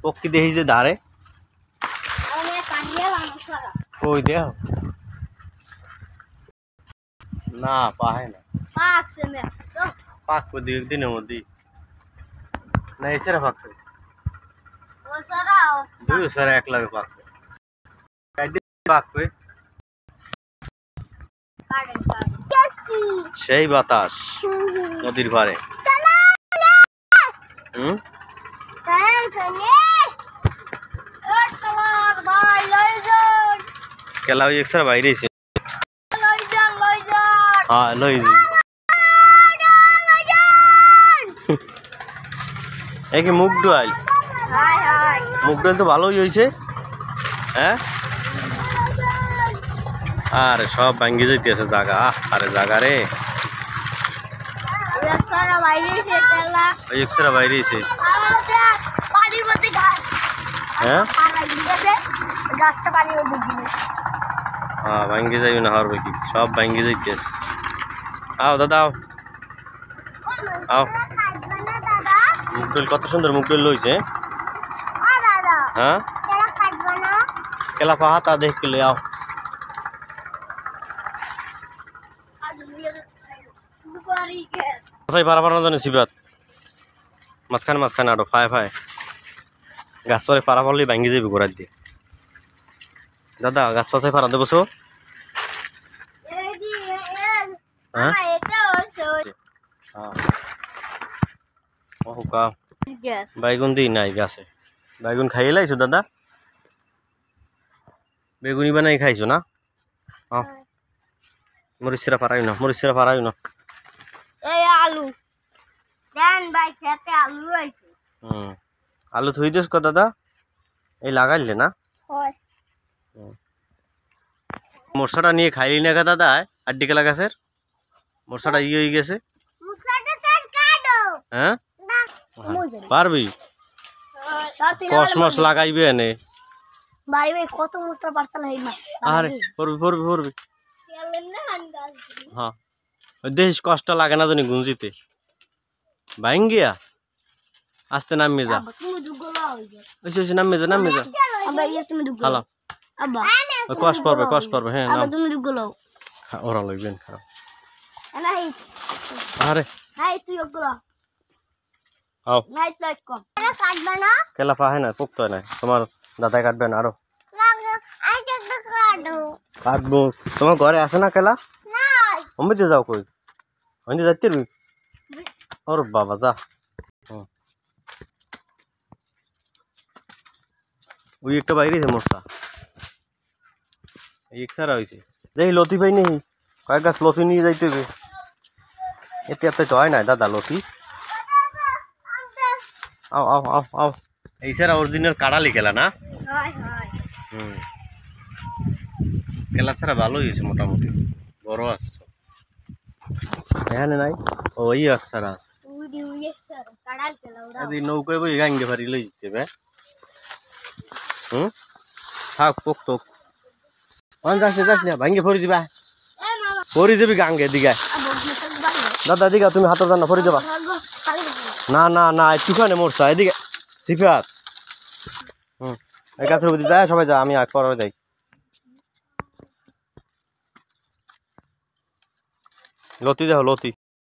পক্ষী দেখি যে ধারে কই দেহ না পাহে না পাকবে দুই একদিনের মধ্যেই না এসেরা পাকছে দুই সারা এক লাগে পাকবে পাকবে সেই বাতাস নদীর পারে খেলা ওই একসার বাইরে হ্যাঁ লই এই কি মুগ ডাল তো ভালোই হয়েছে হ্যাঁ আরে সব ভাঙ্গি যাইতেছে জায়গা আরে জায়গা রে একসারা বাইরে হ্যাঁ হ্যাঁ ভাঙ্গি যাইবে না হারবে কি সব ভাঙ্গি যাইতেছে আও দাদা আও মুগডল কত সুন্দর মুগডল লইছে হ্যাঁ কেলা পাহা তা দেখ লে আও সাই পারা পারা জানি সিবাত মাঝখানে আড়ো ফায় গাছ পরে পারা পড়লেই ভাঙ্গি যাবে গোড়ার দিয়ে দাদা গাছ পাশায় পারা দেবো বাইগুন দিই নাই গাছে বাইগুন খাইয়ে লাইছো দাদা বেগুনি বানাই খাইছো না মরিচরা পারাই না আলু দেন ভাই খেতে আলু হইছে আলু থই দিস কো দাদা এই লাগাইলে না হয় মরসাটা নিয়ে খাইলি না গা দাদা আড্ডি কেলা গাছের মরসাটা ইয়ে হয়ে গেছে হ্যাঁ পারবি কসমস লাগাইবে এনে ভাই ভাই কত মুসরা পারতাম এই না আরে পড়বি হ্যাঁ দেশ কষ্ট লাগে না জানি গুঞ্জিতে ভাঙ্গিয়া আস্তে নামিয়ে যা নামিয়ে যা হ্যালো কষ পড়বে হ্যাঁ ওরা লইবেন খারাপ আরে কেলা পাহে না পোক্ত না তোমার দাদাই কাটবে না আরো কাটবো তোমার ঘরে আছে না কেলা অমিতে যাও কই অমিতে যাচ্ছি ওর বাবা যা ওই একটা বাইরে মশা এক সারা হয়েছে দেখি লতি পাই নেই কয়েক গাছ লতি নিয়ে যাইতে হবে এতে এত হয় না দাদা লতি আও এই সারা অরিজিনাল কাড়ালি খেলা না খেলা ছাড়া ভালো হয়েছে মোটামুটি বড় আছে এখানে নাই ওই সারা নৌকায় বই গাঙ্গে ভারি লই যেতে থাক পোক তোক যাস না ভাঙ্গে ফরি যাবি গাঙ্গে দিঘায় দাদা দিঘা তুমি হাতের জানা ফরি যাবা না একটুখানে মরছা এদিকে সিফাত এই গাছের উপর যায় সবাই যা আমি আগ পরে যাই লতি দেখো লতি